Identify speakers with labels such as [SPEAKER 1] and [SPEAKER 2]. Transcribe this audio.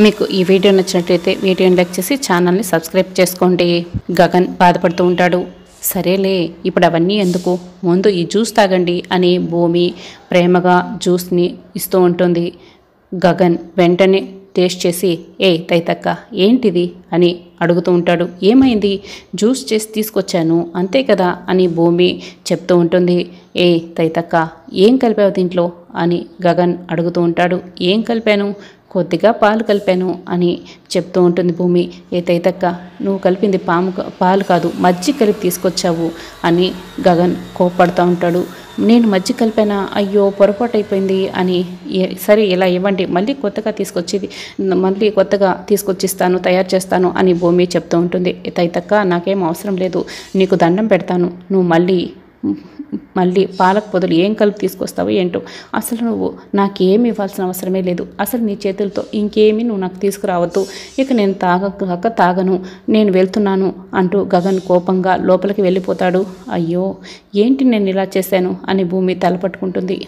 [SPEAKER 1] మీకు ఈ వీడియో నచ్చినట్లయితే వీడియోని లైక్ చేసి ఛానల్ని సబ్స్క్రైబ్ చేసుకోండి. గగన్ బాధపడుతూ ఉంటాడు. సరేలే ఇప్పుడు అవన్నీ ఎందుకు, ముందు ఈ జ్యూస్ తాగండి అని భూమి ప్రేమగా జ్యూస్ని ఇస్తూ ఉంటుంది. గగన్ వెంటనే టేస్ట్ చేసి తైతక్క ఏంటిది అని అడుగుతూ ఉంటాడు. ఏమైంది, జ్యూస్ చేసి తీసుకొచ్చాను అంతే కదా అని భూమి చెప్తూ ఉంటుంది. తైతక్క ఏం కలిపావు దీంట్లో అని గగన్ అడుగుతూ ఉంటాడు. ఏం కలిపాను, కొద్దిగా పాలు కలిపాను అని చెప్తూ ఉంటుంది భూమి. తైతక్క నువ్వు కలిపింది పాలు కాదు మజ్జిగ కలిపి తీసుకొచ్చావు అని గగన్ కోప్పడుతూ ఉంటాడు. నేను మజ్జిగ కలిపానా, అయ్యో పొరపాటు అయిపోయింది అని. సరే ఇలా ఇవ్వండి, మళ్ళీ కొత్తగా తీసుకొచ్చిస్తాను, తయారు చేస్తాను అని భూమి చెప్తూ ఉంటుంది. తైతక్క నాకేం అవసరం లేదు, నీకు దండం పెడతాను, నువ్వు మళ్ళీ పాలకు బదులు ఏం కలిపి తీసుకొస్తావో ఏంటో, అసలు నువ్వు నాకేమి ఇవ్వాల్సిన అవసరమే లేదు, అసలు నీ చేతులతో ఇంకేమీ నువ్వు నాకు తీసుకురావద్దు, ఇక నేను తాగను, నేను వెళ్తున్నాను అంటూ గగన్ కోపంగా లోపలికి వెళ్ళిపోతాడు. అయ్యో ఏంటి నేను ఇలా చేశాను అని భూమి తలపట్టుకుంటుంది.